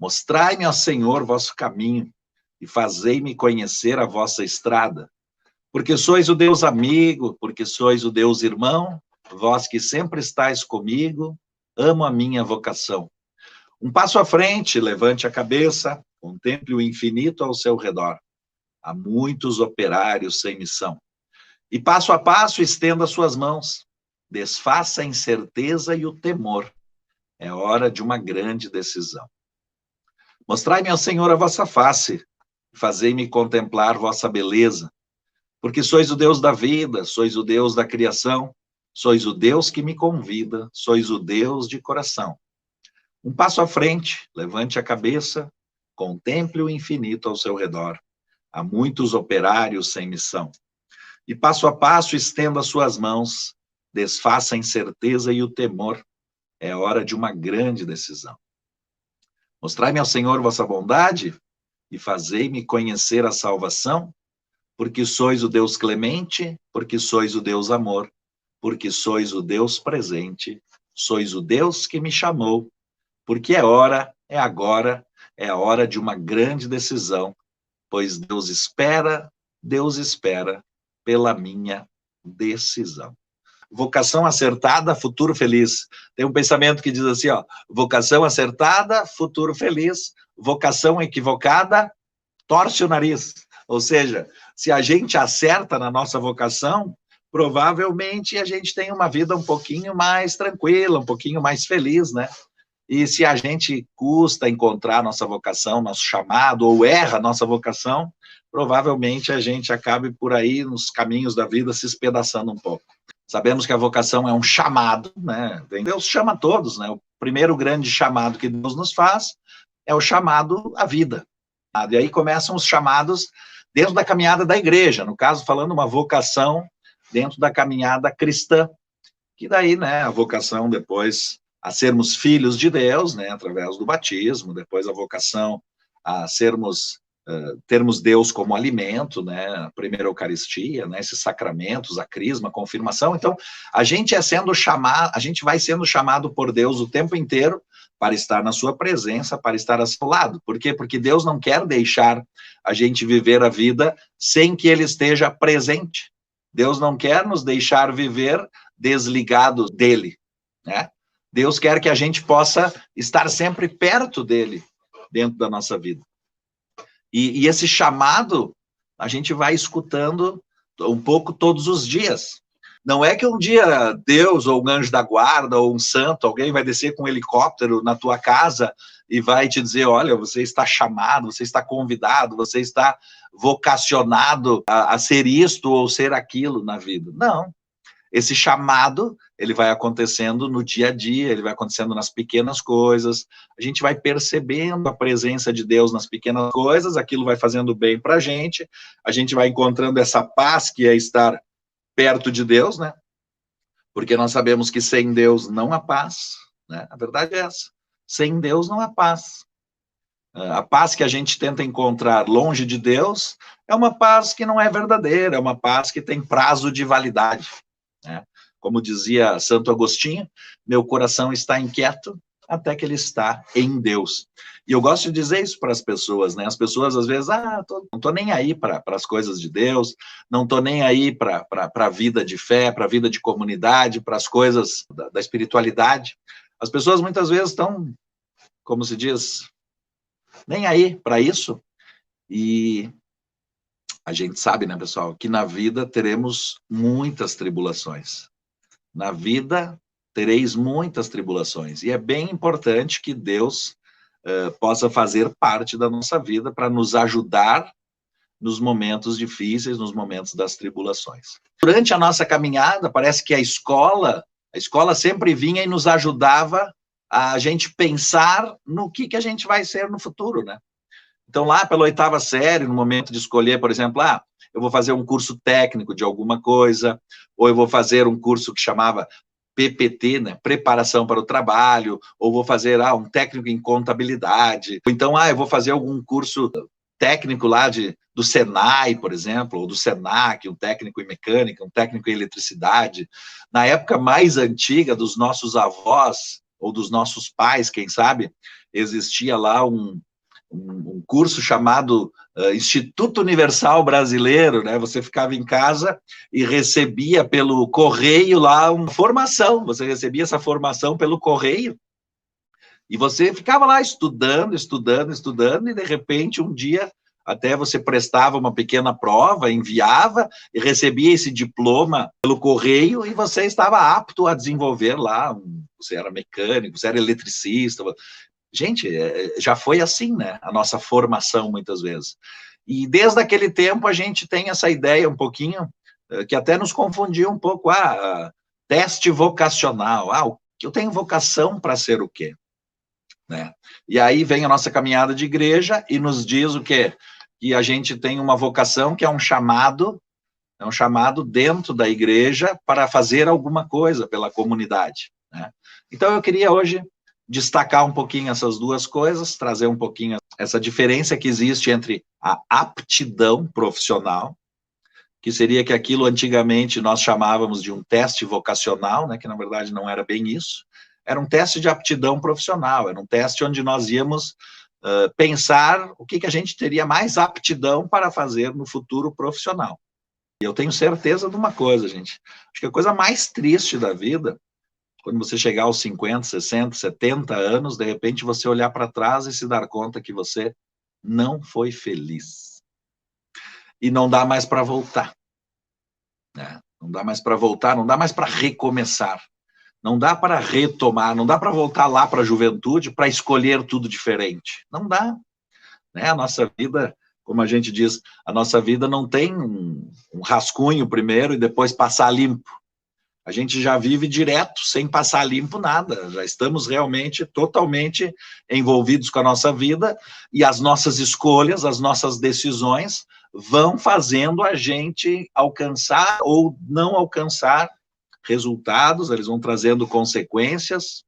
Mostrai-me, ó Senhor, vosso caminho, e fazei-me conhecer a vossa estrada. Porque sois o Deus amigo, porque sois o Deus irmão, vós que sempre estáis comigo, amo a minha vocação. Um passo à frente, levante a cabeça, contemple o infinito ao seu redor. Há muitos operários sem missão. E passo a passo, estenda suas mãos. Desfaça a incerteza e o temor. É hora de uma grande decisão. Mostrai-me, ó Senhor, a vossa face, e fazei-me contemplar vossa beleza. Porque sois o Deus da vida, sois o Deus da criação, sois o Deus que me convida, sois o Deus de coração. Um passo à frente, levante a cabeça, contemple o infinito ao seu redor. Há muitos operários sem missão. E passo a passo, estenda suas mãos, desfaça a incerteza e o temor. É hora de uma grande decisão. Mostrai-me ao Senhor vossa bondade e fazei-me conhecer a salvação, porque sois o Deus clemente, porque sois o Deus amor, porque sois o Deus presente, sois o Deus que me chamou, porque é hora, é agora, é a hora de uma grande decisão, pois Deus espera pela minha decisão. Vocação acertada, futuro feliz. Tem um pensamento que diz assim, ó, vocação acertada, futuro feliz, vocação equivocada, torce o nariz. Ou seja, se a gente acerta na nossa vocação, provavelmente a gente tem uma vida um pouquinho mais tranquila, um pouquinho mais feliz, né? E se a gente custa encontrar nossa vocação, nosso chamado, ou erra nossa vocação, provavelmente a gente acabe por aí nos caminhos da vida se espedaçando um pouco. Sabemos que a vocação é um chamado, né? Deus chama todos, né? O primeiro grande chamado que Deus nos faz é o chamado à vida. E aí começam os chamados dentro da caminhada da igreja, no caso, falando uma vocação dentro da caminhada cristã, que daí, né, a vocação depois a sermos filhos de Deus, né, através do batismo, depois a vocação a sermos, termos Deus como alimento, né, a primeira Eucaristia, né, esses sacramentos, a crisma, a confirmação. Então, a gente vai sendo chamado por Deus o tempo inteiro para estar na sua presença, para estar ao seu lado. Por quê? Porque Deus não quer deixar a gente viver a vida sem que Ele esteja presente. Deus não quer nos deixar viver desligados dEle, né? Deus quer que a gente possa estar sempre perto dEle, dentro da nossa vida. E esse chamado, a gente vai escutando um pouco todos os dias. Não é que um dia Deus, ou um anjo da guarda, ou um santo, alguém vai descer com um helicóptero na tua casa e vai te dizer, olha, você está chamado, você está convidado, você está vocacionado a ser isto ou ser aquilo na vida. Não. Esse chamado, ele vai acontecendo no dia a dia, ele vai acontecendo nas pequenas coisas, a gente vai percebendo a presença de Deus nas pequenas coisas, aquilo vai fazendo bem para a gente vai encontrando essa paz que é estar perto de Deus, né? Porque nós sabemos que sem Deus não há paz, né? A verdade é essa. Sem Deus não há paz. A paz que a gente tenta encontrar longe de Deus é uma paz que não é verdadeira, é uma paz que tem prazo de validade, né? Como dizia Santo Agostinho, meu coração está inquieto até que ele está em Deus. E eu gosto de dizer isso para as pessoas, né? As pessoas, às vezes, não estou nem aí para as coisas de Deus, não estou nem aí para a vida de fé, para a vida de comunidade, para as coisas da espiritualidade. As pessoas, muitas vezes, estão, como se diz, nem aí para isso. E a gente sabe, né, pessoal, que na vida teremos muitas tribulações. Na vida tereis muitas tribulações. E é bem importante que Deus possa fazer parte da nossa vida para nos ajudar nos momentos difíceis, nos momentos das tribulações. Durante a nossa caminhada, parece que a escola sempre vinha e nos ajudava a gente pensar no que a gente vai ser no futuro, né? Então, lá pela 8ª série, no momento de escolher, por exemplo, eu vou fazer um curso técnico de alguma coisa, ou eu vou fazer um curso que chamava PPT, né, preparação para o trabalho, ou vou fazer um técnico em contabilidade, ou então, eu vou fazer algum curso técnico lá do Senai, por exemplo, ou do Senac, um técnico em mecânica, um técnico em eletricidade. Na época mais antiga dos nossos avós, ou dos nossos pais, quem sabe, existia lá um curso chamado Instituto Universal Brasileiro, né? Você ficava em casa e recebia pelo correio lá uma formação, você recebia essa formação pelo correio, e você ficava lá estudando, e de repente um dia até você prestava uma pequena prova, enviava e recebia esse diploma pelo correio e você estava apto a desenvolver lá, você era mecânico, você era eletricista. Gente, já foi assim, né? A nossa formação, muitas vezes. E desde aquele tempo a gente tem essa ideia um pouquinho, que até nos confundiu um pouco, teste vocacional, eu tenho vocação para ser o quê? Né? E aí vem a nossa caminhada de igreja e nos diz o quê? Que a gente tem uma vocação que é um chamado dentro da igreja para fazer alguma coisa pela comunidade, né? Então eu queria hoje destacar um pouquinho essas duas coisas, trazer um pouquinho essa diferença que existe entre a aptidão profissional, que seria que aquilo antigamente nós chamávamos de um teste vocacional, né, que na verdade não era bem isso, era um teste de aptidão profissional, era um teste onde nós íamos pensar o que a gente teria mais aptidão para fazer no futuro profissional. E eu tenho certeza de uma coisa, gente, acho que a coisa mais triste da vida, quando você chegar aos 50, 60, 70 anos, de repente você olhar para trás e se dar conta que você não foi feliz. E não dá mais para voltar, né? Não dá mais para voltar, não dá mais para recomeçar. Não dá para retomar, não dá para voltar lá para a juventude para escolher tudo diferente. Não dá, né? A nossa vida, como a gente diz, a nossa vida não tem um rascunho primeiro e depois passar limpo. A gente já vive direto, sem passar limpo nada. Já estamos realmente, totalmente envolvidos com a nossa vida e as nossas escolhas, as nossas decisões vão fazendo a gente alcançar ou não alcançar resultados, eles vão trazendo consequências.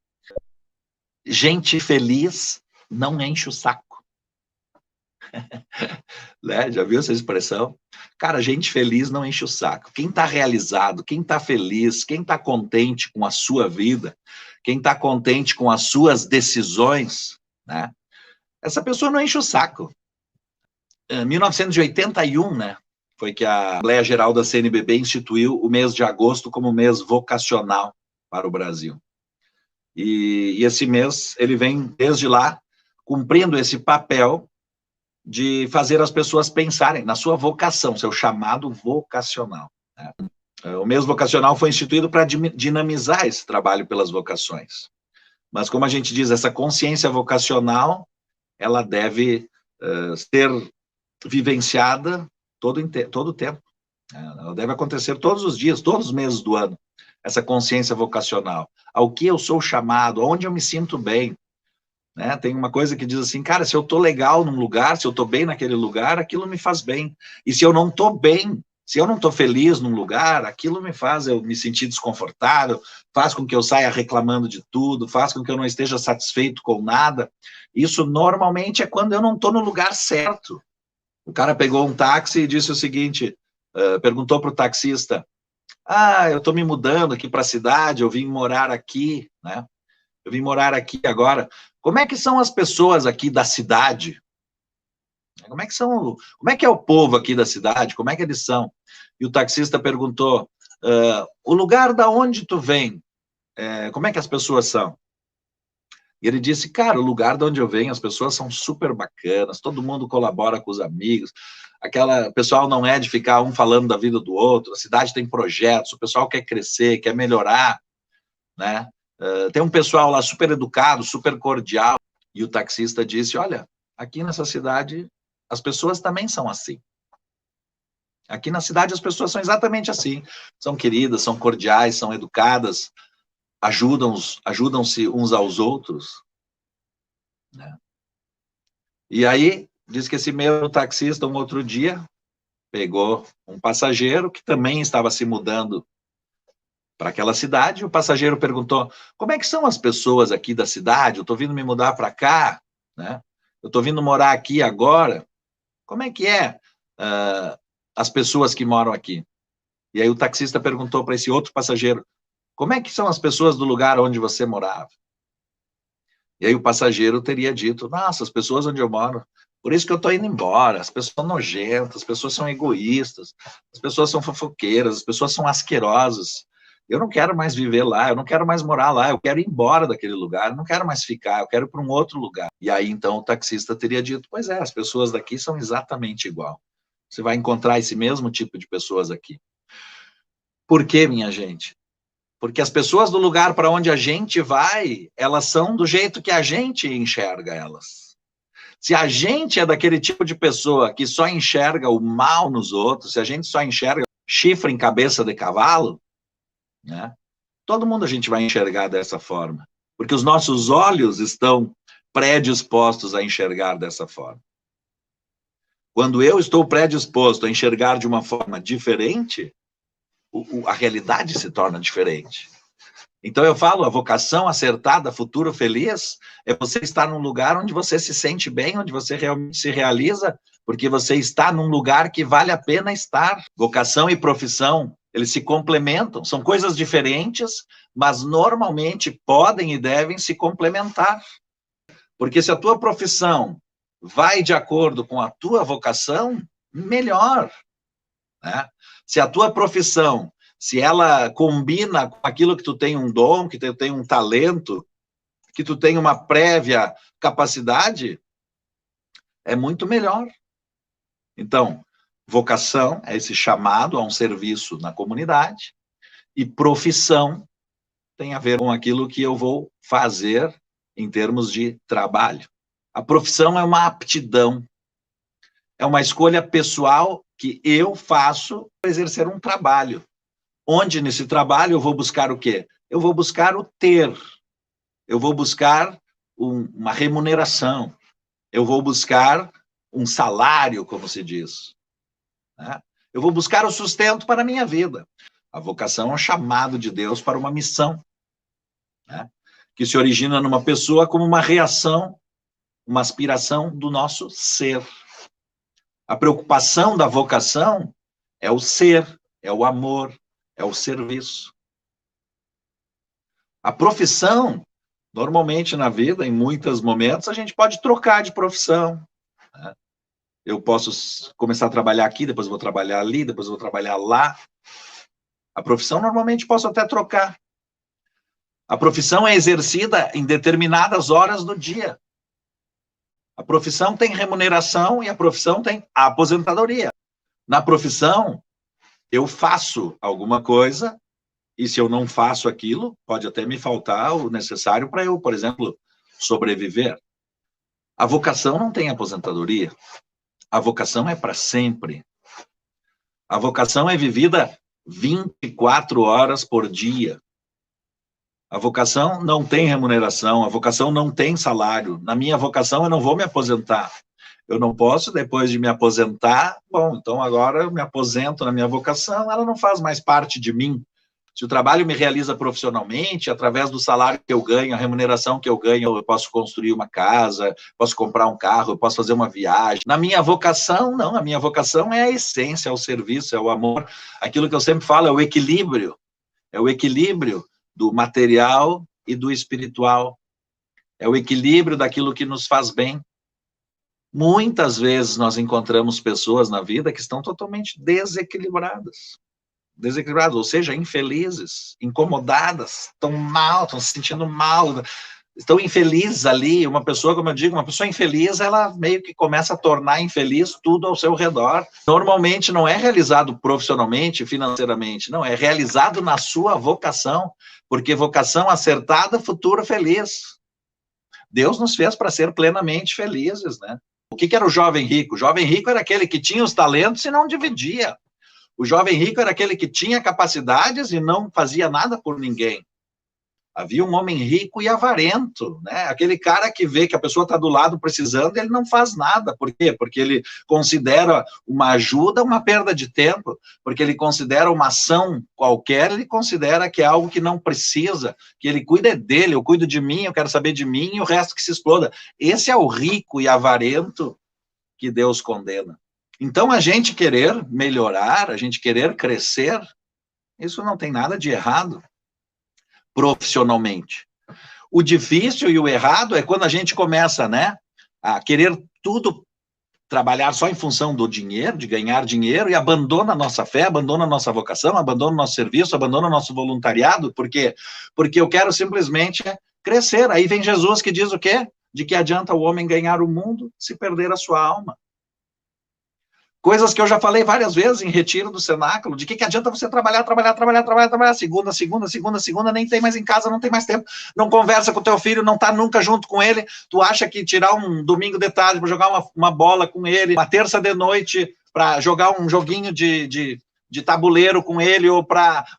Gente feliz não enche o saco. Né? Já viu essa expressão? Cara, gente feliz não enche o saco. Quem está realizado, quem está feliz, quem está contente com a sua vida, quem está contente com as suas decisões, né? Essa pessoa não enche o saco. Em 1981, né, foi que a Assembleia Geral da CNBB instituiu o mês de agosto como mês vocacional para o Brasil. E esse mês, ele vem, desde lá, cumprindo esse papel de fazer as pessoas pensarem na sua vocação, seu chamado vocacional, né? O mês vocacional foi instituído para dinamizar esse trabalho pelas vocações. Mas, como a gente diz, essa consciência vocacional, ela deve ser vivenciada todo o tempo. Ela deve acontecer todos os dias, todos os meses do ano, essa consciência vocacional. Ao que eu sou chamado, aonde eu me sinto bem, né? Tem uma coisa que diz assim, cara, se eu estou legal num lugar, se eu estou bem naquele lugar, aquilo me faz bem. E se eu não estou bem, se eu não estou feliz num lugar, aquilo me faz eu me sentir desconfortável, faz com que eu saia reclamando de tudo, faz com que eu não esteja satisfeito com nada. Isso normalmente é quando eu não estou no lugar certo. O cara pegou um táxi e disse o seguinte, perguntou para o taxista, eu estou me mudando aqui para a cidade, eu vim morar aqui, né? Eu vim morar aqui agora. Como é que são as pessoas aqui da cidade? Como é que é o povo aqui da cidade? Como é que eles são? E o taxista perguntou, o lugar da onde tu vem, como é que as pessoas são? E ele disse, cara, o lugar de onde eu venho, as pessoas são super bacanas, todo mundo colabora com os amigos, o pessoal não é de ficar um falando da vida do outro, a cidade tem projetos, o pessoal quer crescer, quer melhorar, né? Tem um pessoal lá super educado, super cordial, e o taxista disse, olha, aqui nessa cidade as pessoas também são assim. Aqui na cidade as pessoas são exatamente assim, são queridas, são cordiais, são educadas, ajudam-se uns aos outros, né? E aí, diz que esse mesmo taxista, um outro dia, pegou um passageiro que também estava se mudando para aquela cidade, o passageiro perguntou, como é que são as pessoas aqui da cidade? Eu estou vindo me mudar para cá, né? Eu estou vindo morar aqui agora, como é que é as pessoas que moram aqui? E aí o taxista perguntou para esse outro passageiro, como é que são as pessoas do lugar onde você morava? E aí o passageiro teria dito, nossa, as pessoas onde eu moro, por isso que eu estou indo embora, as pessoas são nojentas, as pessoas são egoístas, as pessoas são fofoqueiras, as pessoas são asquerosas, eu não quero mais viver lá, eu não quero mais morar lá, eu quero ir embora daquele lugar, eu não quero mais ficar, eu quero ir para um outro lugar. E aí, então, o taxista teria dito, pois é, as pessoas daqui são exatamente igual. Você vai encontrar esse mesmo tipo de pessoas aqui. Por quê, minha gente? Porque as pessoas do lugar para onde a gente vai, elas são do jeito que a gente enxerga elas. Se a gente é daquele tipo de pessoa que só enxerga o mal nos outros, se a gente só enxerga chifre em cabeça de cavalo, né? Todo mundo a gente vai enxergar dessa forma, porque os nossos olhos estão predispostos a enxergar dessa forma. Quando eu estou predisposto a enxergar de uma forma diferente, a realidade se torna diferente. Então eu falo, a vocação acertada, futuro feliz, é você estar num lugar onde você se sente bem, onde você realmente se realiza, porque você está num lugar que vale a pena estar. Vocação e profissão, eles se complementam, são coisas diferentes, mas normalmente podem e devem se complementar. Porque se a tua profissão vai de acordo com a tua vocação, melhor, né? Se a tua profissão, se ela combina com aquilo que tu tem um dom, que tu tem um talento, que tu tem uma prévia capacidade, é muito melhor. Então, vocação é esse chamado a um serviço na comunidade, e profissão tem a ver com aquilo que eu vou fazer em termos de trabalho. A profissão é uma aptidão, é uma escolha pessoal que eu faço para exercer um trabalho. Onde nesse trabalho eu vou buscar o quê? Eu vou buscar o ter, eu vou buscar uma remuneração, eu vou buscar um salário, como se diz, né? Eu vou buscar o sustento para a minha vida. A vocação é um chamado de Deus para uma missão, né? Que se origina numa pessoa como uma reação, uma aspiração do nosso ser. A preocupação da vocação é o ser, é o amor, é o serviço. A profissão, normalmente na vida, em muitos momentos, a gente pode trocar de profissão, né? Eu posso começar a trabalhar aqui, depois vou trabalhar ali, depois vou trabalhar lá. A profissão, normalmente, posso até trocar. A profissão é exercida em determinadas horas do dia. A profissão tem remuneração e a profissão tem a aposentadoria. Na profissão, eu faço alguma coisa, e se eu não faço aquilo, pode até me faltar o necessário para eu, por exemplo, sobreviver. A vocação não tem aposentadoria. A vocação é para sempre. A vocação é vivida 24 horas por dia. A vocação não tem remuneração, a vocação não tem salário. Na minha vocação eu não vou me aposentar. Eu não posso, depois de me aposentar, bom, então agora eu me aposento na minha vocação, ela não faz mais parte de mim. Se o trabalho me realiza profissionalmente, através do salário que eu ganho, a remuneração que eu ganho, eu posso construir uma casa, posso comprar um carro, eu posso fazer uma viagem. Na minha vocação, não, a minha vocação é a essência, é o serviço, é o amor. Aquilo que eu sempre falo é o equilíbrio do material e do espiritual. É o equilíbrio daquilo que nos faz bem. Muitas vezes nós encontramos pessoas na vida que estão totalmente desequilibradas, ou seja, infelizes, incomodadas, estão mal, estão se sentindo mal, estão infelizes ali. Uma pessoa, como eu digo, uma pessoa infeliz, ela meio que começa a tornar infeliz tudo ao seu redor. Normalmente não é realizado profissionalmente, financeiramente, não, é realizado na sua vocação, porque vocação acertada, futuro feliz. Deus nos fez para ser plenamente felizes, né? O que era o jovem rico? O jovem rico era aquele que tinha os talentos e não dividia. O jovem rico era aquele que tinha capacidades e não fazia nada por ninguém. Havia um homem rico e avarento, né? Aquele cara que vê que a pessoa está do lado precisando, ele não faz nada. Por quê? Porque ele considera uma ajuda uma perda de tempo, porque ele considera uma ação qualquer, ele considera que é algo que não precisa, que ele cuida dele, eu cuido de mim, eu quero saber de mim, e o resto que se exploda. Esse é o rico e avarento que Deus condena. Então, a gente querer melhorar, a gente querer crescer, isso não tem nada de errado profissionalmente. O difícil e o errado é quando a gente começa, né, a querer tudo, trabalhar só em função do dinheiro, de ganhar dinheiro, e abandona a nossa fé, abandona a nossa vocação, abandona o nosso serviço, abandona o nosso voluntariado. Por quê? Porque eu quero simplesmente crescer. Aí vem Jesus que diz o quê? De que adianta o homem ganhar o mundo se perder a sua alma. Coisas que eu já falei várias vezes em retiro do cenáculo, de que adianta você trabalhar, segunda, nem tem mais em casa, não tem mais tempo, não conversa com o teu filho, não está nunca junto com ele, tu acha que tirar um domingo de tarde para jogar uma bola com ele, uma terça de noite para jogar um joguinho de tabuleiro com ele, ou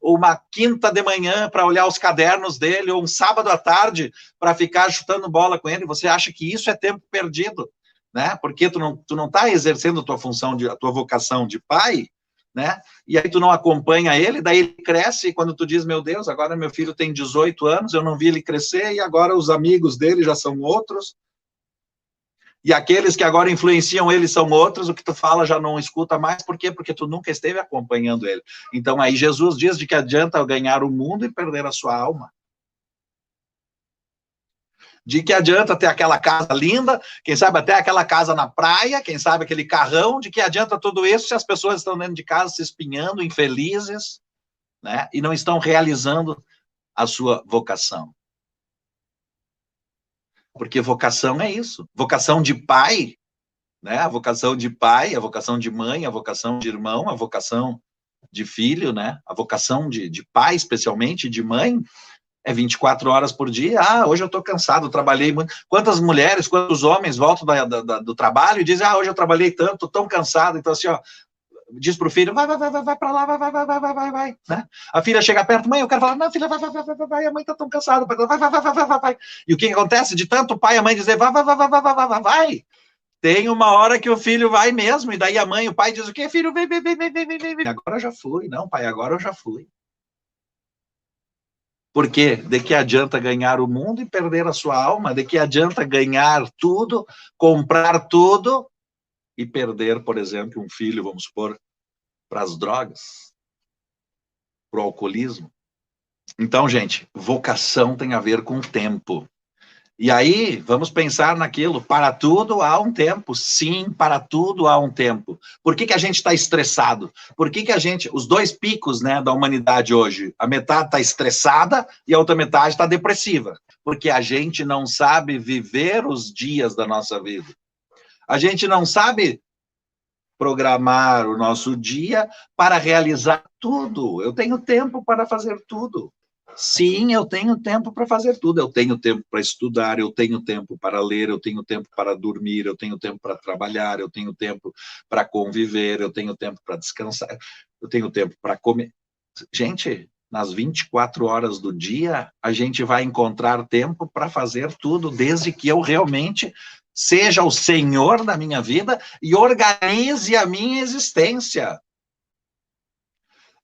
uma quinta de manhã para olhar os cadernos dele, ou um sábado à tarde para ficar chutando bola com ele, você acha que isso é tempo perdido? Né? Porque tu não tá exercendo a tua função, a tua vocação de pai, né? E aí tu não acompanha ele, daí ele cresce, e quando tu diz, meu Deus, agora meu filho tem 18 anos, eu não vi ele crescer, e agora os amigos dele já são outros, e aqueles que agora influenciam ele são outros, o que tu fala já não escuta mais, por quê? Porque tu nunca esteve acompanhando ele. Então aí Jesus diz de que adianta ganhar o mundo e perder a sua alma. De que adianta ter aquela casa linda, quem sabe até aquela casa na praia, quem sabe aquele carrão, de que adianta tudo isso se as pessoas estão dentro de casa se espinhando, infelizes, né? E não estão realizando a sua vocação. Porque vocação é isso. Vocação de pai, né? A vocação de pai, a vocação de mãe, a vocação de irmão, a vocação de filho, né? A vocação de pai, especialmente, de mãe, é 24 horas por dia. Hoje eu estou cansado, trabalhei muito. Quantas mulheres, quantos homens voltam do trabalho e dizem, hoje eu trabalhei tanto, tão cansado. Então, assim, diz para o filho, vai para lá, vai. Né? A filha chega perto, mãe, eu quero falar, não, filha, vai, a mãe está tão cansada, vai. E o que acontece? De tanto o pai e a mãe dizer, vai. Tem uma hora que o filho vai mesmo, e daí a mãe e o pai dizem, o quê, filho, vem. Agora eu já fui. Não, pai, agora eu já fui. Por quê? De que adianta ganhar o mundo e perder a sua alma? De que adianta ganhar tudo, comprar tudo e perder, por exemplo, um filho, vamos supor, para as drogas, para o alcoolismo? Então, gente, vocação tem a ver com tempo. E aí, vamos pensar naquilo, para tudo há um tempo. Sim, para tudo há um tempo. Por que a gente está estressado? Por que a gente, os dois picos, né, da humanidade hoje, a metade está estressada e a outra metade está depressiva? Porque a gente não sabe viver os dias da nossa vida. A gente não sabe programar o nosso dia para realizar tudo. Eu tenho tempo para fazer tudo. Sim, eu tenho tempo para fazer tudo. Eu tenho tempo para estudar, eu tenho tempo para ler, eu tenho tempo para dormir, eu tenho tempo para trabalhar, eu tenho tempo para conviver, eu tenho tempo para descansar, eu tenho tempo para comer. Gente, nas 24 horas do dia, a gente vai encontrar tempo para fazer tudo, desde que eu realmente seja o Senhor da minha vida e organize a minha existência.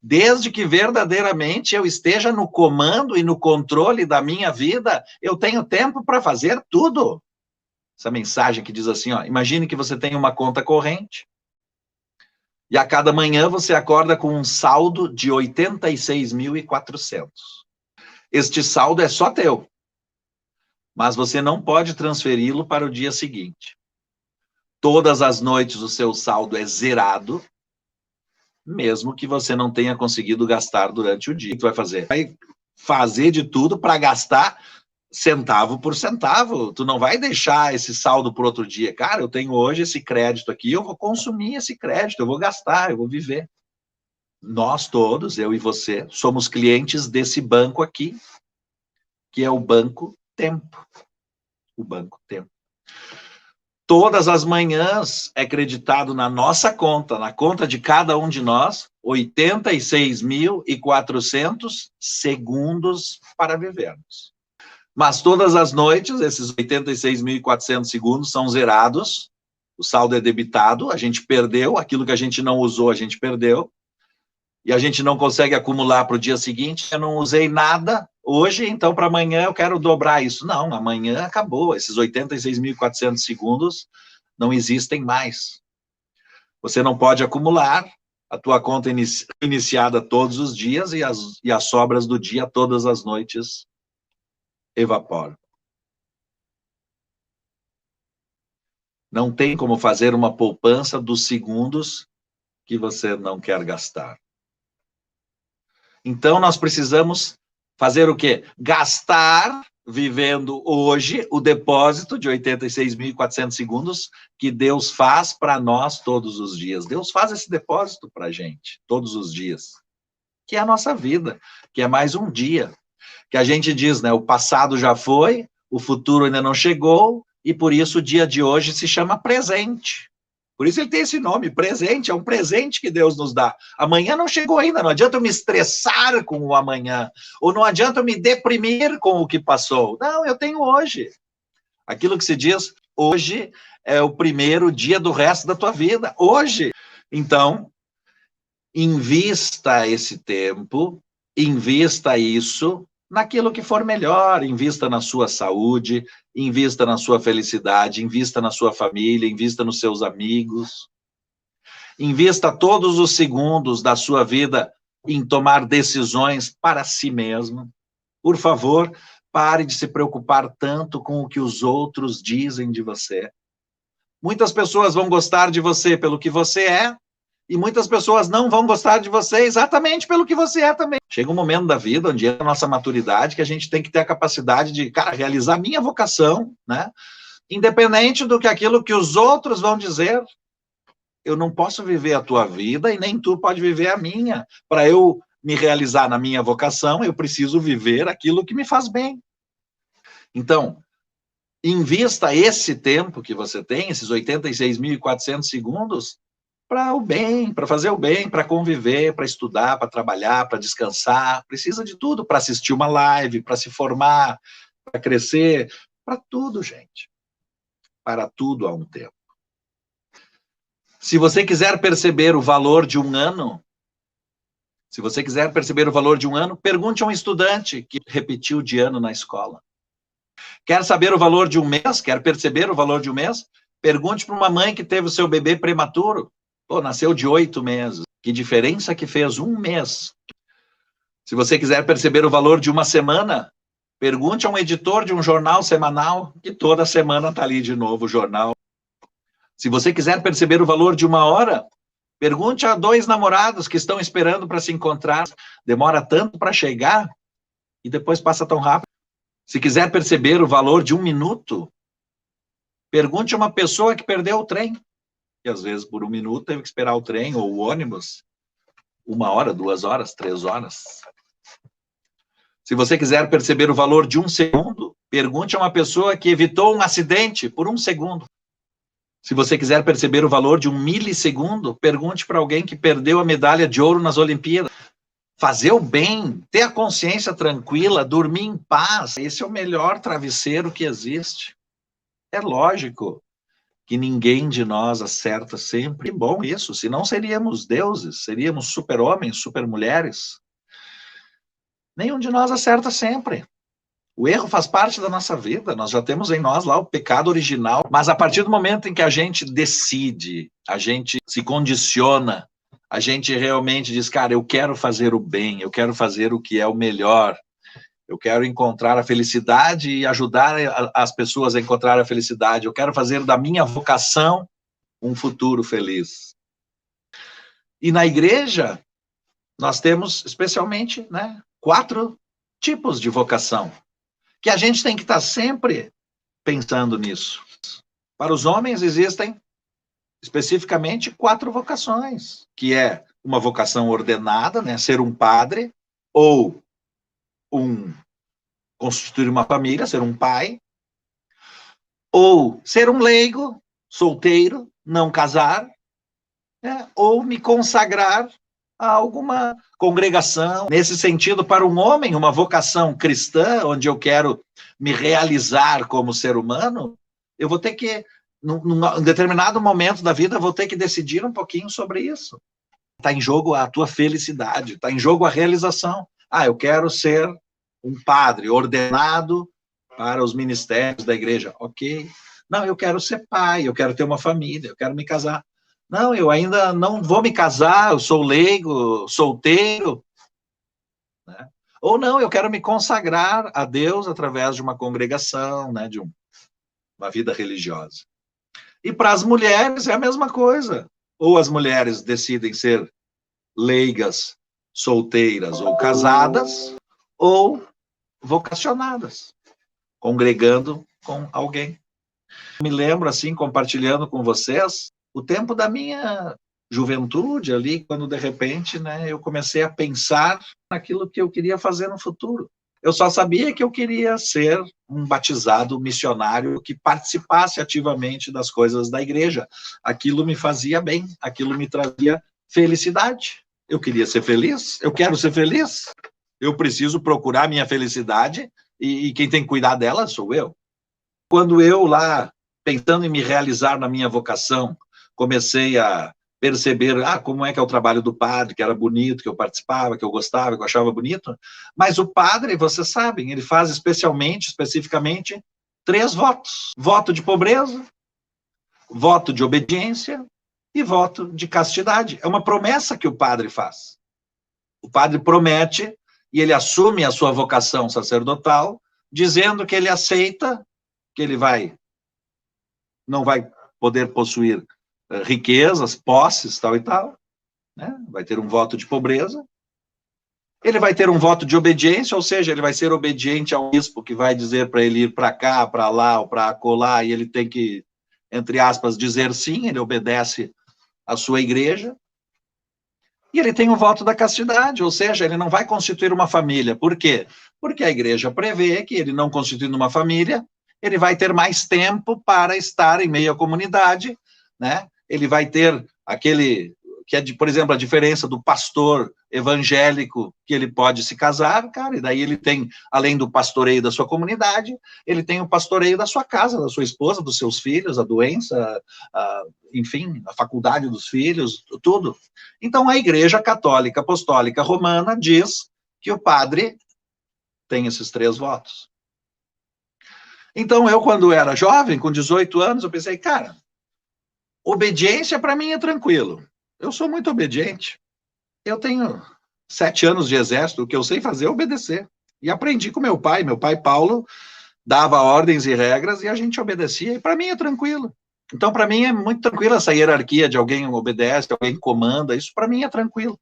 Desde que verdadeiramente eu esteja no comando e no controle da minha vida, eu tenho tempo para fazer tudo. Essa mensagem que diz assim, imagine que você tem uma conta corrente e a cada manhã você acorda com um saldo de 86.400. Este saldo é só teu, mas você não pode transferi-lo para o dia seguinte. Todas as noites o seu saldo é zerado, mesmo que você não tenha conseguido gastar durante o dia. O que tu vai fazer? Vai fazer de tudo para gastar centavo por centavo. Tu não vai deixar esse saldo para outro dia. Cara, eu tenho hoje esse crédito aqui, eu vou consumir esse crédito, eu vou gastar, eu vou viver. Nós todos, eu e você, somos clientes desse banco aqui, que é o Banco Tempo. O Banco Tempo. Todas as manhãs é creditado na nossa conta, na conta de cada um de nós, 86.400 segundos para vivermos. Mas todas as noites, esses 86.400 segundos são zerados, o saldo é debitado, a gente perdeu, aquilo que a gente não usou, a gente perdeu, e a gente não consegue acumular para o dia seguinte, eu não usei nada hoje, então para amanhã eu quero dobrar isso. Não, amanhã acabou, esses 86.400 segundos não existem mais. Você não pode acumular a tua conta iniciada todos os dias e as sobras do dia todas as noites evaporam. Não tem como fazer uma poupança dos segundos que você não quer gastar. Então, nós precisamos fazer o quê? Gastar, vivendo hoje, o depósito de 86.400 segundos que Deus faz para nós todos os dias. Deus faz esse depósito para a gente, todos os dias. Que é a nossa vida, que é mais um dia. Que a gente diz, né? O passado já foi, o futuro ainda não chegou, e por isso o dia de hoje se chama presente. Por isso ele tem esse nome, presente, é um presente que Deus nos dá. Amanhã não chegou ainda, não adianta eu me estressar com o amanhã, ou não adianta eu me deprimir com o que passou. Não, eu tenho hoje. Aquilo que se diz, hoje é o primeiro dia do resto da tua vida, hoje. Então, invista esse tempo, invista isso naquilo que for melhor, invista na sua saúde, invista na sua felicidade, invista na sua família, invista nos seus amigos, invista todos os segundos da sua vida em tomar decisões para si mesmo. Por favor, pare de se preocupar tanto com o que os outros dizem de você. Muitas pessoas vão gostar de você pelo que você é, e muitas pessoas não vão gostar de você exatamente pelo que você é também. Chega um momento da vida, onde é a nossa maturidade, que a gente tem que ter a capacidade de, cara, realizar a minha vocação, né? Independente do que aquilo que os outros vão dizer. Eu não posso viver a tua vida e nem tu pode viver a minha. Para eu me realizar na minha vocação, eu preciso viver aquilo que me faz bem. Então, invista esse tempo que você tem, esses 86.400 segundos, para o bem, para fazer o bem, para conviver, para estudar, para trabalhar, para descansar. Precisa de tudo, para assistir uma live, para se formar, para crescer, para tudo, gente. Para tudo há um tempo. Se você quiser perceber o valor de um ano, pergunte a um estudante que repetiu de ano na escola. Quer saber o valor de um mês? Quer perceber o valor de um mês? Pergunte para uma mãe que teve o seu bebê prematuro. Pô, nasceu de 8 meses. Que diferença que fez um mês? Se você quiser perceber o valor de uma semana, pergunte a um editor de um jornal semanal, que toda semana está ali de novo o jornal. Se você quiser perceber o valor de uma hora, pergunte a 2 namorados que estão esperando para se encontrar. Demora tanto para chegar e depois passa tão rápido. Se quiser perceber o valor de um minuto, pergunte a uma pessoa que perdeu o trem. E às vezes por um minuto teve que esperar o trem ou o ônibus 1 hora, 2 horas, 3 horas. Se você quiser perceber o valor de um segundo, pergunte a uma pessoa que evitou um acidente por 1 segundo. Se você quiser perceber o valor de 1 milissegundo, pergunte para alguém que perdeu a medalha de ouro nas Olimpíadas. Fazer o bem, ter a consciência tranquila, dormir em paz, esse é o melhor travesseiro que existe. É lógico que ninguém de nós acerta sempre. Bom isso, senão seríamos deuses, seríamos super-homens, super-mulheres. Nenhum de nós acerta sempre. O erro faz parte da nossa vida, nós já temos em nós lá o pecado original, mas a partir do momento em que a gente decide, a gente se condiciona, a gente realmente diz, cara, eu quero fazer o bem, eu quero fazer o que é o melhor, eu quero encontrar a felicidade e ajudar as pessoas a encontrar a felicidade. Eu quero fazer da minha vocação um futuro feliz. E na igreja, nós temos especialmente, né, 4 tipos de vocação, que a gente tem que estar sempre pensando nisso. Para os homens existem especificamente 4 vocações, que é uma vocação ordenada, né, ser um padre, ou constituir uma família, ser um pai, ou ser um leigo, solteiro, não casar, né, ou me consagrar a alguma congregação. Nesse sentido, para um homem, uma vocação cristã, onde eu quero me realizar como ser humano, eu vou ter que, num determinado momento da vida, vou ter que decidir um pouquinho sobre isso. Está em jogo a tua felicidade, está em jogo a realização. Eu quero ser um padre ordenado para os ministérios da igreja. Ok. Não, eu quero ser pai, eu quero ter uma família, eu quero me casar. Não, eu ainda não vou me casar, eu sou leigo, solteiro. Né? Ou não, eu quero me consagrar a Deus através de uma congregação, né, de uma vida religiosa. E para as mulheres é a mesma coisa. Ou as mulheres decidem ser leigas, solteiras ou casadas, ou vocacionadas, congregando com alguém. Me lembro, assim, compartilhando com vocês, o tempo da minha juventude ali, quando de repente, né, eu comecei a pensar naquilo que eu queria fazer no futuro. Eu só sabia que eu queria ser um batizado missionário que participasse ativamente das coisas da igreja. Aquilo me fazia bem, aquilo me trazia felicidade. Eu queria ser feliz, eu quero ser feliz, eu preciso procurar minha felicidade e quem tem que cuidar dela sou eu. Quando eu lá, pensando em me realizar na minha vocação, comecei a perceber, como é que é o trabalho do padre, que era bonito, que eu participava, que eu gostava, que eu achava bonito, mas o padre, vocês sabem, ele faz especificamente 3 votos. Voto de pobreza, voto de obediência e voto de castidade. É uma promessa que o padre faz. O padre promete e ele assume a sua vocação sacerdotal, dizendo que ele aceita, que ele não vai poder possuir riquezas, posses, tal e tal, né? Vai ter um voto de pobreza, ele vai ter um voto de obediência, ou seja, ele vai ser obediente ao bispo que vai dizer para ele ir para cá, para lá, ou para acolá, e ele tem que, entre aspas, dizer sim, ele obedece à sua igreja, e ele tem o voto da castidade, ou seja, ele não vai constituir uma família. Por quê? Porque a igreja prevê que ele não constituindo uma família, ele vai ter mais tempo para estar em meio à comunidade, né? Ele vai ter aquele, que é, por exemplo, a diferença do pastor evangélico, que ele pode se casar, cara, e daí ele tem, além do pastoreio da sua comunidade, ele tem o pastoreio da sua casa, da sua esposa, dos seus filhos, a doença, enfim, a faculdade dos filhos, tudo. Então, a Igreja Católica Apostólica Romana diz que o padre tem esses 3 votos. Então, eu, quando era jovem, com 18 anos, eu pensei, cara, obediência para mim é tranquilo. Eu sou muito obediente. Eu tenho 7 anos de exército, o que eu sei fazer é obedecer. E aprendi com meu pai. Meu pai, Paulo, dava ordens e regras e a gente obedecia. E para mim é tranquilo. Então, para mim é muito tranquilo essa hierarquia de alguém obedece, alguém comanda. Isso para mim é tranquilo.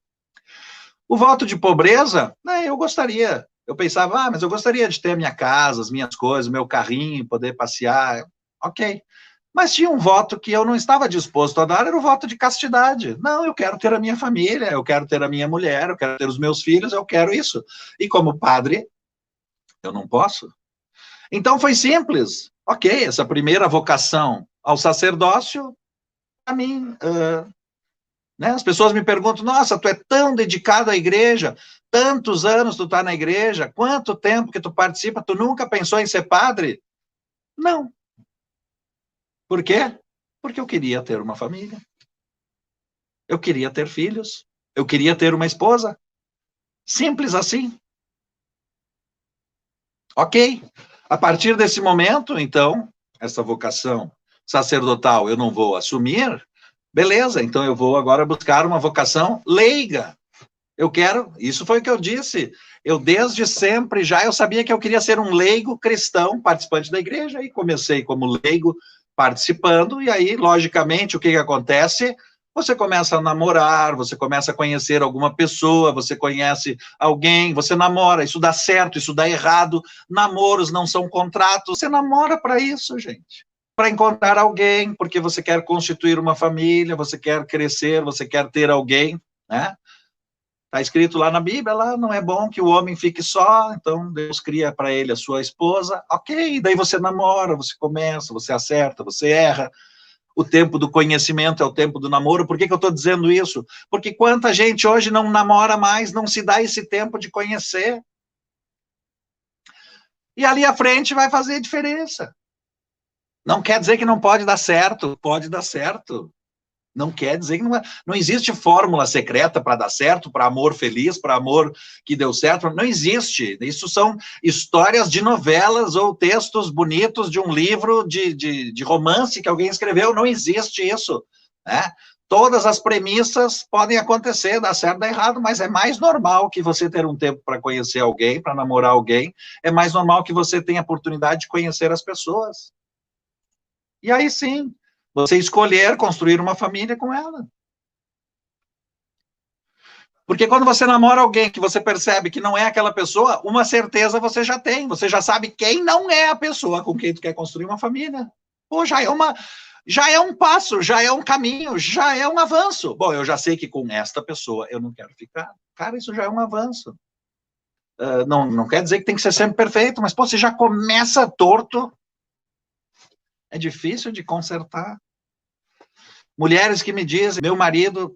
O voto de pobreza, né, eu gostaria. Eu pensava, mas eu gostaria de ter a minha casa, as minhas coisas, meu carrinho, poder passear. Ok. Mas tinha um voto que eu não estava disposto a dar, era o voto de castidade. Não, eu quero ter a minha família, eu quero ter a minha mulher, eu quero ter os meus filhos, eu quero isso. E como padre, eu não posso. Então foi simples. Ok, essa primeira vocação ao sacerdócio, para mim, né, as pessoas me perguntam, nossa, tu é tão dedicado à igreja, tantos anos tu está na igreja, quanto tempo que tu participa, tu nunca pensou em ser padre? Não. Por quê? Porque eu queria ter uma família. Eu queria ter filhos. Eu queria ter uma esposa. Simples assim. Ok. A partir desse momento, então, essa vocação sacerdotal eu não vou assumir. Beleza, então eu vou agora buscar uma vocação leiga. Eu quero, isso foi o que eu disse. Eu desde sempre eu sabia que eu queria ser um leigo cristão, participante da igreja, e comecei como leigo participando, e aí, logicamente, o que acontece? Você começa a namorar, você começa a conhecer alguma pessoa, você conhece alguém, você namora, isso dá certo, isso dá errado, namoros não são contratos, você namora para isso, gente. Para encontrar alguém, porque você quer constituir uma família, você quer crescer, você quer ter alguém, né? Está escrito lá na Bíblia, lá não é bom que o homem fique só, então Deus cria para ele a sua esposa, ok, daí você namora, você começa, você acerta, você erra, o tempo do conhecimento é o tempo do namoro. Por que eu estou dizendo isso? Porque quanta gente hoje não namora mais, não se dá esse tempo de conhecer. E ali à frente vai fazer diferença. Não quer dizer que não pode dar certo, pode dar certo. Não quer dizer que não existe fórmula secreta para dar certo, para amor feliz, para amor que deu certo. Não existe. Isso são histórias de novelas ou textos bonitos de um livro de romance que alguém escreveu. Não existe isso, né? Todas as premissas podem acontecer, dar certo, dar errado, mas é mais normal que você ter um tempo para conhecer alguém, para namorar alguém, é mais normal que você tenha a oportunidade de conhecer as pessoas. E aí sim, você escolher construir uma família com ela. Porque quando você namora alguém que você percebe que não é aquela pessoa, uma certeza você já tem, você já sabe quem não é a pessoa com quem tu quer construir uma família. Pô, já é um passo, já é um caminho, já é um avanço. Bom, eu já sei que com esta pessoa eu não quero ficar. Cara, isso já é um avanço. Não quer dizer que tem que ser sempre perfeito, mas pô, você já começa torto. É difícil de consertar. Mulheres que me dizem, meu marido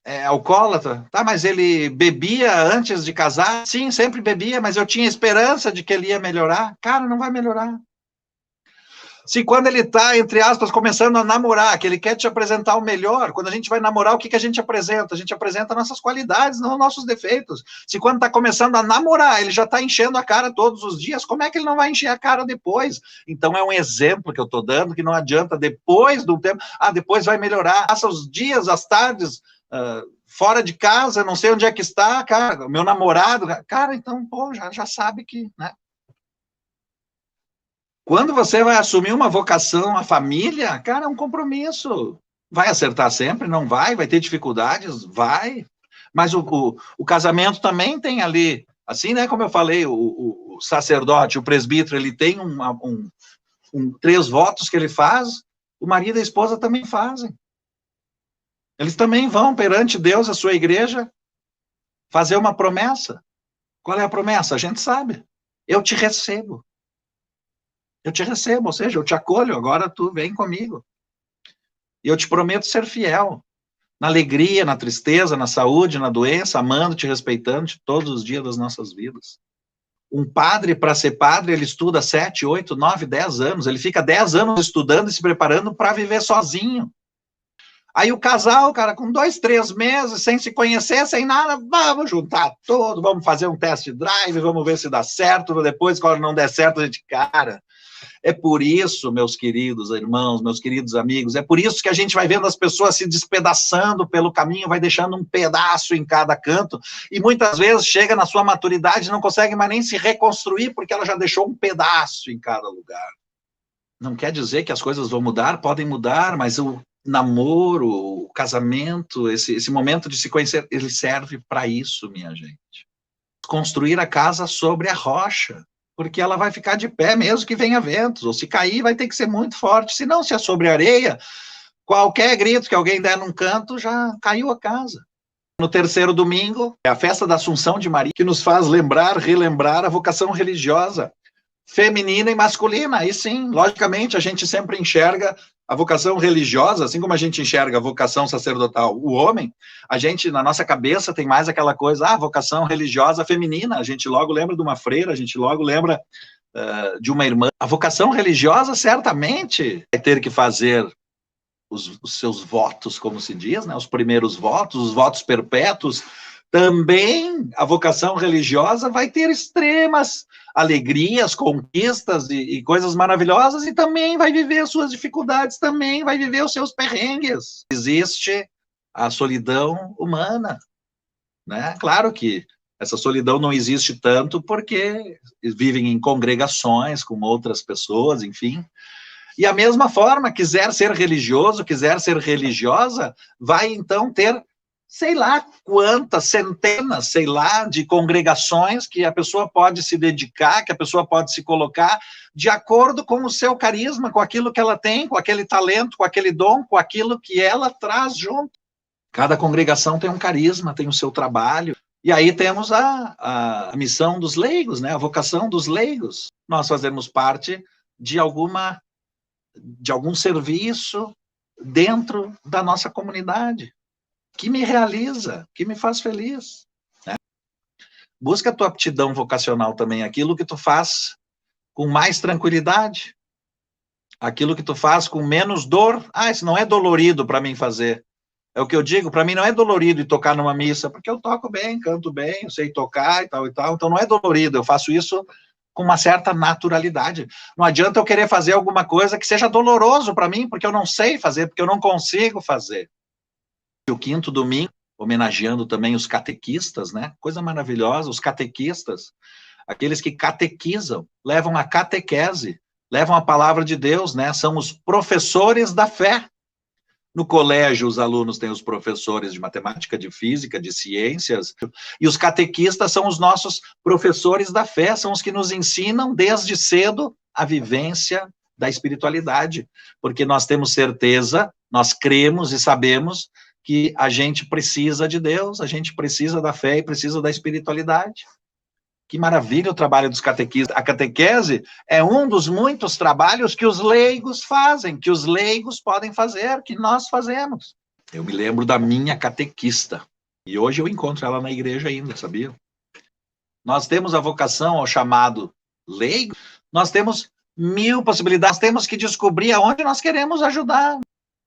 é alcoólatra, tá, mas ele bebia antes de casar? Sim, sempre bebia, mas eu tinha esperança de que ele ia melhorar. Cara, não vai melhorar. Se quando ele está, entre aspas, começando a namorar, que ele quer te apresentar o melhor, quando a gente vai namorar, o que a gente apresenta? A gente apresenta nossas qualidades, não nossos defeitos. Se quando está começando a namorar, ele já está enchendo a cara todos os dias, como é que ele não vai encher a cara depois? Então é um exemplo que eu estou dando, que não adianta depois do tempo, depois vai melhorar, passa os dias, as tardes, fora de casa, não sei onde é que está, cara, meu namorado, cara, então, pô, já sabe que, né? Quando você vai assumir uma vocação, a família, cara, é um compromisso. Vai acertar sempre? Não vai. Vai ter dificuldades? Vai. Mas o casamento também tem ali, assim, né, como eu falei, o sacerdote, o presbítero, ele tem 3 votos que ele faz, o marido e a esposa também fazem. Eles também vão perante Deus, a sua igreja, fazer uma promessa. Qual é a promessa? A gente sabe. Eu te recebo. Eu te recebo, ou seja, eu te acolho, agora tu vem comigo. E eu te prometo ser fiel, na alegria, na tristeza, na saúde, na doença, amando-te, respeitando-te todos os dias das nossas vidas. Um padre, para ser padre, ele estuda 7, 8, 9, 10 anos, ele fica 10 anos estudando e se preparando para viver sozinho. Aí o casal, cara, com 2, 3 meses, sem se conhecer, sem nada, vamos juntar tudo, vamos fazer um test drive, vamos ver se dá certo, depois, quando não der certo, a gente, cara... É por isso, meus queridos irmãos, meus queridos amigos, é por isso que a gente vai vendo as pessoas se despedaçando pelo caminho, vai deixando um pedaço em cada canto, e muitas vezes chega na sua maturidade e não consegue mais nem se reconstruir, porque ela já deixou um pedaço em cada lugar. Não quer dizer que as coisas vão mudar, podem mudar, mas o namoro, o casamento, esse momento de se conhecer, ele serve para isso, minha gente. Construir a casa sobre a rocha, porque ela vai ficar de pé mesmo que venha ventos, ou se cair vai ter que ser muito forte, se não, se é sobre areia, qualquer grito que alguém der num canto, já caiu a casa. No terceiro domingo, é a festa da Assunção de Maria, que nos faz relembrar a vocação religiosa, feminina e masculina. Aí sim, logicamente, a gente sempre enxerga a vocação religiosa, assim como a gente enxerga a vocação sacerdotal, o homem, a gente, na nossa cabeça, tem mais aquela coisa, vocação religiosa feminina, a gente logo lembra de uma freira, a gente logo lembra de uma irmã. A vocação religiosa, certamente, vai ter que fazer os seus votos, como se diz, né, os primeiros votos, os votos perpétuos. Também a vocação religiosa vai ter extremas alegrias, conquistas e coisas maravilhosas, e também vai viver as suas dificuldades, também vai viver os seus perrengues. Existe a solidão humana, né? Claro que essa solidão não existe tanto porque vivem em congregações com outras pessoas, enfim. E a mesma forma, quiser ser religioso, quiser ser religiosa, vai então ter sei lá quantas centenas, sei lá, de congregações que a pessoa pode se dedicar, que a pessoa pode se colocar de acordo com o seu carisma, com aquilo que ela tem, com aquele talento, com aquele dom, com aquilo que ela traz junto. Cada congregação tem um carisma, tem o seu trabalho. E aí temos a missão dos leigos, né? A vocação dos leigos. Nós fazemos parte de algum serviço dentro da nossa comunidade, que me realiza, que me faz feliz, né? Busca a tua aptidão vocacional também, aquilo que tu faz com mais tranquilidade, aquilo que tu faz com menos dor. Isso não é dolorido para mim fazer. É o que eu digo, para mim não é dolorido ir tocar numa missa, porque eu toco bem, canto bem, eu sei tocar e tal, então não é dolorido, eu faço isso com uma certa naturalidade. Não adianta eu querer fazer alguma coisa que seja doloroso para mim, porque eu não sei fazer, porque eu não consigo fazer. o 5º domingo, homenageando também os catequistas, né? Coisa maravilhosa, os catequistas, aqueles que catequizam, levam a catequese, levam a palavra de Deus, né? São os professores da fé. No colégio, os alunos têm os professores de matemática, de física, de ciências, e os catequistas são os nossos professores da fé, são os que nos ensinam desde cedo a vivência da espiritualidade, porque nós temos certeza, nós cremos e sabemos que a gente precisa de Deus, a gente precisa da fé e precisa da espiritualidade. Que maravilha o trabalho dos catequistas. A catequese é um dos muitos trabalhos que os leigos fazem, que os leigos podem fazer, que nós fazemos. Eu me lembro da minha catequista, e hoje eu encontro ela na igreja ainda, sabia? Nós temos a vocação ao chamado leigo, nós temos 1000 possibilidades, nós temos que descobrir aonde nós queremos ajudar.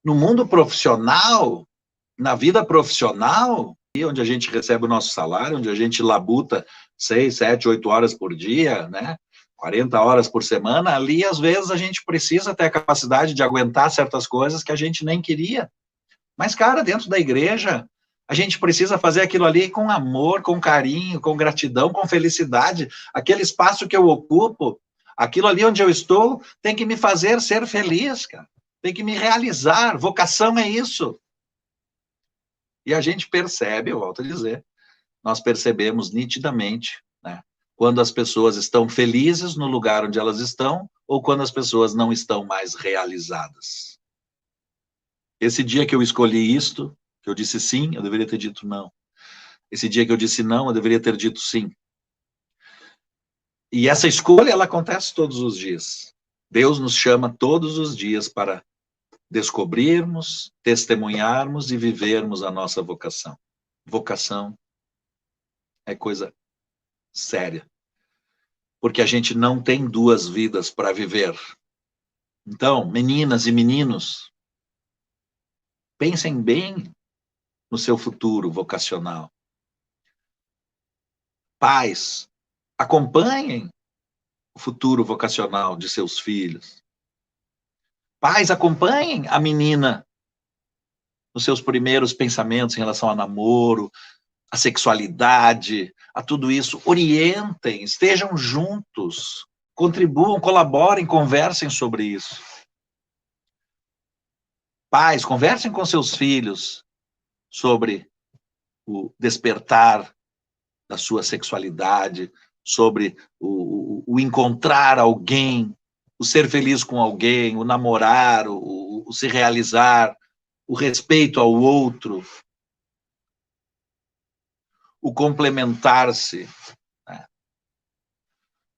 No mundo profissional, na vida profissional, onde a gente recebe o nosso salário, onde a gente labuta 6, 7, 8 horas por dia, né? 40 horas por semana, ali às vezes a gente precisa ter a capacidade de aguentar certas coisas que a gente nem queria. Mas, cara, dentro da igreja, a gente precisa fazer aquilo ali com amor, com carinho, com gratidão, com felicidade. Aquele espaço que eu ocupo, aquilo ali onde eu estou, tem que me fazer ser feliz, cara. Tem que me realizar. Vocação é isso. E a gente percebe, eu volto a dizer, nós percebemos nitidamente, né, quando as pessoas estão felizes no lugar onde elas estão, ou quando as pessoas não estão mais realizadas. Esse dia que eu escolhi isto, que eu disse sim, eu deveria ter dito não. Esse dia que eu disse não, eu deveria ter dito sim. E essa escolha, ela acontece todos os dias. Deus nos chama todos os dias para descobrirmos, testemunharmos e vivermos a nossa vocação. Vocação é coisa séria. Porque a gente não tem 2 vidas para viver. Então, meninas e meninos, pensem bem no seu futuro vocacional. Pais, acompanhem o futuro vocacional de seus filhos. Pais, acompanhem a menina nos seus primeiros pensamentos em relação a namoro, a sexualidade, a tudo isso. Orientem, estejam juntos, contribuam, colaborem, conversem sobre isso. Pais, conversem com seus filhos sobre o despertar da sua sexualidade, sobre o encontrar alguém, o ser feliz com alguém, o namorar, o se realizar, o respeito ao outro, o complementar-se. Né?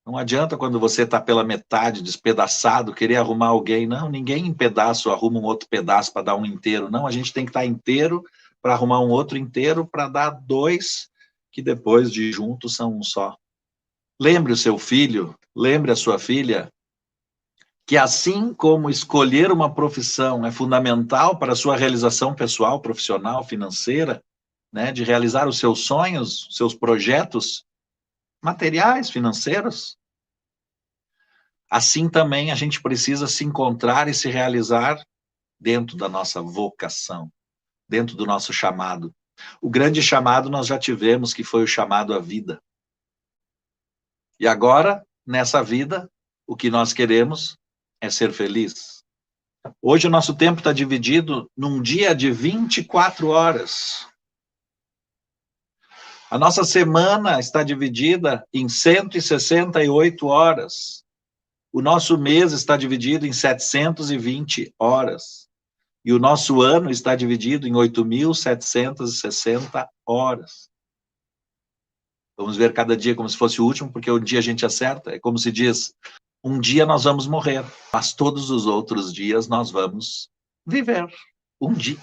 Não adianta quando você está pela metade, despedaçado, querer arrumar alguém. Não, ninguém em pedaço arruma um outro pedaço para dar um inteiro. Não, a gente tem que estar inteiro para arrumar um outro inteiro para dar 2, que depois de juntos são um só. Lembre o seu filho, lembre a sua filha, que assim como escolher uma profissão é fundamental para a sua realização pessoal, profissional, financeira, né, de realizar os seus sonhos, seus projetos materiais, financeiros, assim também a gente precisa se encontrar e se realizar dentro da nossa vocação, dentro do nosso chamado. O grande chamado nós já tivemos, que foi o chamado à vida. E agora, nessa vida, o que nós queremos é ser feliz. Hoje o nosso tempo está dividido num dia de 24 horas. A nossa semana está dividida em 168 horas. O nosso mês está dividido em 720 horas. E o nosso ano está dividido em 8.760 horas. Vamos ver cada dia como se fosse o último, porque um dia a gente acerta. É como se diz, um dia nós vamos morrer, mas todos os outros dias nós vamos viver. Um dia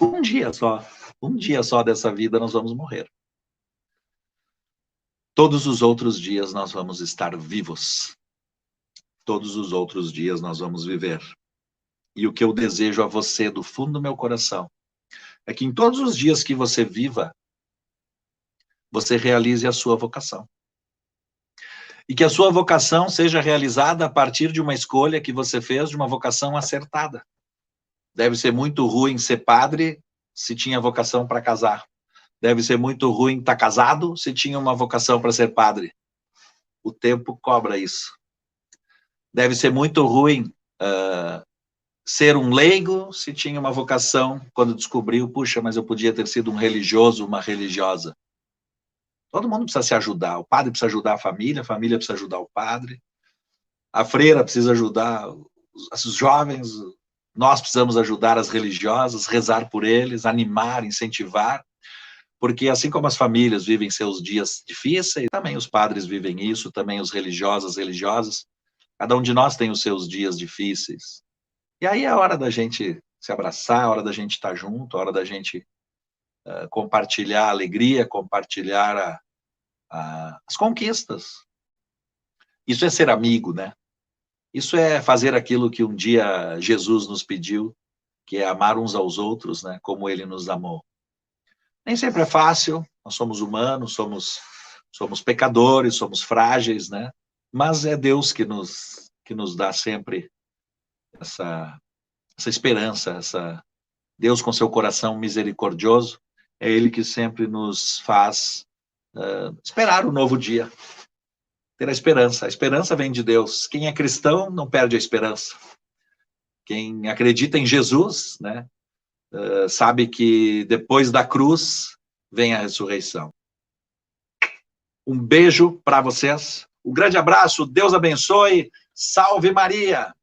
só dessa vida nós vamos morrer. Todos os outros dias nós vamos estar vivos. Todos os outros dias nós vamos viver. E o que eu desejo a você do fundo do meu coração é que em todos os dias que você viva, você realize a sua vocação. E que a sua vocação seja realizada a partir de uma escolha que você fez, de uma vocação acertada. Deve ser muito ruim ser padre se tinha vocação para casar. Deve ser muito ruim estar casado se tinha uma vocação para ser padre. O tempo cobra isso. Deve ser muito ruim ser um leigo se tinha uma vocação, quando descobriu, puxa, mas eu podia ter sido um religioso, uma religiosa. Todo mundo precisa se ajudar. O padre precisa ajudar a família precisa ajudar o padre, a freira precisa ajudar os jovens, nós precisamos ajudar as religiosas, rezar por eles, animar, incentivar, porque assim como as famílias vivem seus dias difíceis, também os padres vivem isso, também os religiosos, religiosas, cada um de nós tem os seus dias difíceis. E aí é a hora da gente se abraçar, a hora da gente estar junto, a hora da gente compartilhar a alegria, compartilhar as conquistas. Isso é ser amigo, né? Isso é fazer aquilo que um dia Jesus nos pediu, que é amar uns aos outros, né? Como ele nos amou. Nem sempre é fácil, nós somos humanos, somos pecadores, somos frágeis, né? Mas é Deus que nos dá sempre essa esperança, Deus com seu coração misericordioso, é Ele que sempre nos faz esperar o novo dia, ter a esperança. A esperança vem de Deus. Quem é cristão não perde a esperança. Quem acredita em Jesus, né, sabe que depois da cruz vem a ressurreição. Um beijo para vocês, um grande abraço, Deus abençoe, salve Maria!